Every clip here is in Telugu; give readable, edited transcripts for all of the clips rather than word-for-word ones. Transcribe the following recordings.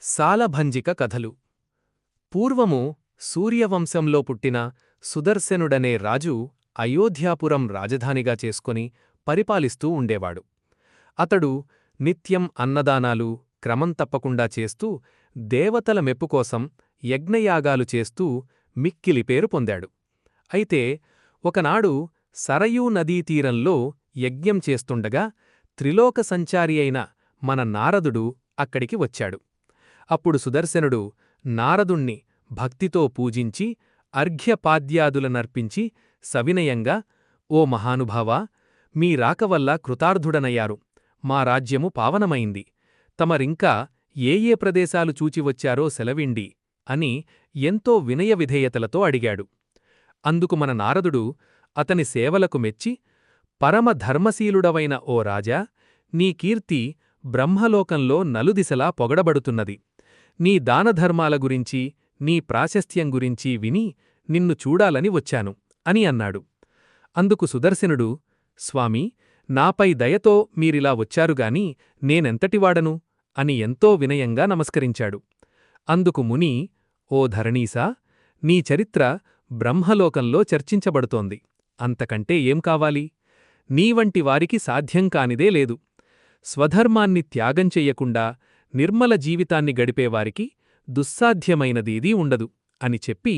సాలభంజిక కథలు. పూర్వము సూర్యవంశంలో పుట్టిన సుదర్శనుడనే రాజు అయోధ్యాపురం రాజధానిగా చేసుకొని పరిపాలిస్తూ ఉండేవాడు. అతడు నిత్యం అన్నదానాలు క్రమం తప్పకుండా చేస్తూ దేవతల మెప్పుకోసం యజ్ఞయాగాలు చేస్తూ మిక్కిలి పేరు పొందాడు. అయితే ఒకనాడు సరయూ నదీతీరంలో యజ్ఞం చేస్తుండగా త్రిలోక సంచారి అయిన మన నారదుడు అక్కడికి వచ్చాడు. అప్పుడు సుదర్శనుడు నారదుణ్ణి భక్తితో పూజించి అర్ఘ్యపాద్యాదులనర్పించి సవినయంగా, ఓ మహానుభావా, మీ రాకవల్ల కృతార్థుడనయ్యారు, మా రాజ్యము పావనమైంది, తమరింకా ఏ ప్రదేశాలు చూచివచ్చారో సెలవిండి అని ఎంతో వినయవిధేయతలతో అడిగాడు. అందుకు మన నారదుడు అతని సేవలకు మెచ్చి, పరమధర్మశీలుడవైన ఓ రాజా, నీ కీర్తి బ్రహ్మలోకంలో నలుదిశలా పొగడబడుతున్నది. నీ దానధర్మాల గురించి నీ ప్రాశస్త్యం గురించి విని నిన్ను చూడాలని వచ్చాను అని అన్నాడు. అందుకు సుదర్శనుడు, స్వామీ, నాపై దయతో మీరిలా వచ్చారుగాని నేనెంతటివాడను అని ఎంతో వినయంగా నమస్కరించాడు. అందుకు ముని, ఓ ధరణీసా, నీ చరిత్ర బ్రహ్మలోకంలో చర్చించబడుతోంది, అంతకంటే ఏం కావాలి? నీవంటి వారికి సాధ్యం కానిదే లేదు. స్వధర్మాన్ని త్యాగం చెయ్యకుండా నిర్మల జీవితాన్ని గడిపేవారికి దుస్సాధ్యమైనదీదీ ఉండదు అని చెప్పి,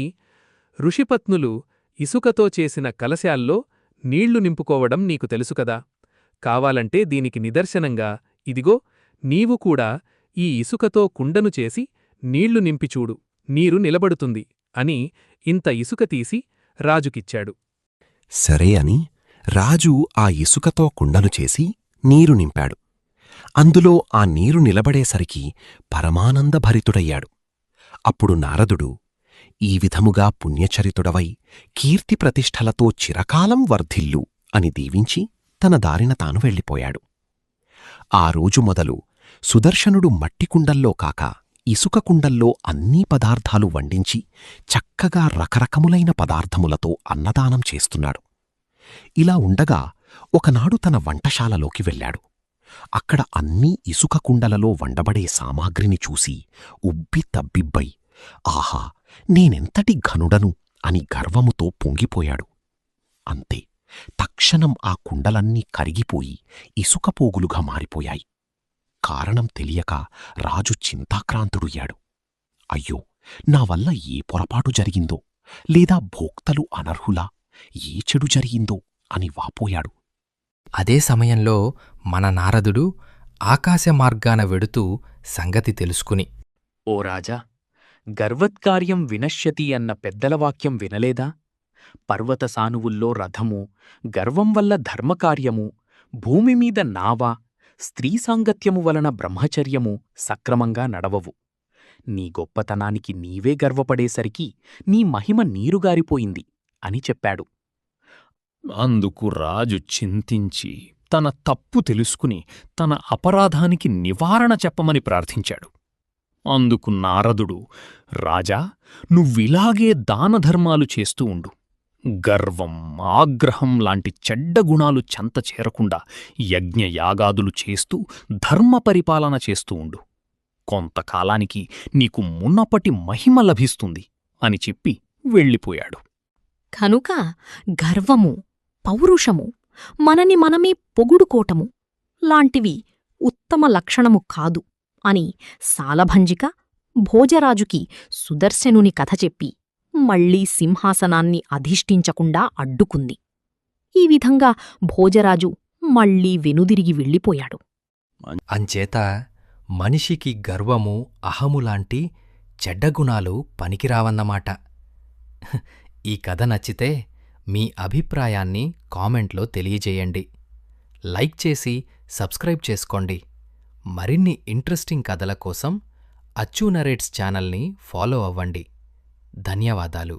ఋషిపత్నులు ఇసుకతో చేసిన కలశాల్లో నీళ్లు నింపుకోవడం నీకు తెలుసుకదా, కావాలంటే దీనికి నిదర్శనంగా ఇదిగో నీవు కూడా ఈ ఇసుకతో కుండను చేసి నీళ్లు నింపిచూడు, నీరు నిలబడుతుంది అని ఇంత ఇసుక తీసి రాజుకిచ్చాడు. సరే అని రాజు ఆ ఇసుకతో కుండను చేసి నీరు నింపాడు. అందులో ఆ నీరు నిలబడేసరికి పరమానందభరితుడయ్యాడు. అప్పుడు నారదుడు, ఈ విధముగా పుణ్యచరితుడవై కీర్తిప్రతిష్ఠలతో చిరకాలం వర్ధిల్లు అని దీవించి తన దారిన తాను వెళ్ళిపోయాడు. ఆ రోజు మొదలు సుదర్శనుడు మట్టికుండల్లో కాక ఇసుక కుండల్లో అన్నీ పదార్థాలు వండించి చక్కగా రకరకములైన పదార్థములతో అన్నదానం చేస్తున్నాడు. ఇలా ఉండగా ఒకనాడు తన వంటశాలలోకి వెళ్ళాడు. అక్కడ అన్నీ ఇసుక కుండలలో వండబడే సామాగ్రిని చూసి ఉబ్బి తబ్బిబ్బై, ఆహా, నేనెంతటి ఘనుడను అని గర్వముతో పొంగిపోయాడు. అంతే, తక్షణం ఆ కుండలన్నీ కరిగిపోయి ఇసుకపోగులుగా మారిపోయాయి. కారణం తెలియక రాజు చింతాక్రాంతుడయ్యాడు. అయ్యో, నా వల్ల ఏ పొరపాటు జరిగిందో, లేదా భోక్తలు అనర్హులా, ఏ చెడు జరిగిందో అని వాపోయాడు. అదే సమయంలో మన నారదుడు ఆకాశమార్గాన వెడుతూ సంగతి తెలుసుకుని, ఓ రాజా, గర్వత్కార్యం వినశ్యతి అన్న పెద్దల వాక్యం వినలేదా? పర్వత సానువుల్లో రథము, గర్వం వల్ల ధర్మకార్యము, భూమిమీద నావ, స్త్రీ సాంగత్యము వలన బ్రహ్మచర్యము సక్రమంగా నడవవు. నీ గొప్పతనానికి నీవే గర్వపడేసరికి నీ మహిమ నీరుగారిపోయింది అని చెప్పాడు. అందుకు రాజు చింతించి తన తప్పు తెలుసుకుని తన అపరాధానికి నివారణ చెప్పమని ప్రార్థించాడు. అందుకు నారదుడు, రాజా, నువ్విలాగే దానధర్మాలు చేస్తూ ఉండు. గర్వం, ఆగ్రహం లాంటి చెడ్డ గుణాలు చెంత చేరకుండా యజ్ఞయాగాదులు చేస్తూ ధర్మ పరిపాలన చేస్తూ ఉండు. కొంతకాలానికి నీకు మున్నపటి మహిమ లభిస్తుంది అని చెప్పి వెళ్ళిపోయాడు. కనుక గర్వము, పౌరుషము, మనని మనమే పొగుడుకోటము లాంటివి ఉత్తమ లక్షణము కాదు అని సాలభంజిక భోజరాజుకి సుదర్శనుని కథ చెప్పి మళ్లీ సింహాసనాన్ని అధిష్ఠించకుండా అడ్డుకుంది. ఈ విధంగా భోజరాజు మళ్లీ వెనుదిరిగి వెళ్ళిపోయాడు. అంచేత మనిషికి గర్వము, అహములాంటి చెడ్డగుణాలు పనికిరావన్నమాట. ఈ కథ నచ్చితే మీ అభిప్రాయాన్ని కామెంట్లో తెలియజేయండి. లైక్ చేసి సబ్స్క్రైబ్ చేసుకోండి. మరిన్ని ఇంట్రెస్టింగ్ కథల కోసం అచ్చు నరేట్స్ ఛానల్ని ఫాలో అవ్వండి. ధన్యవాదాలు.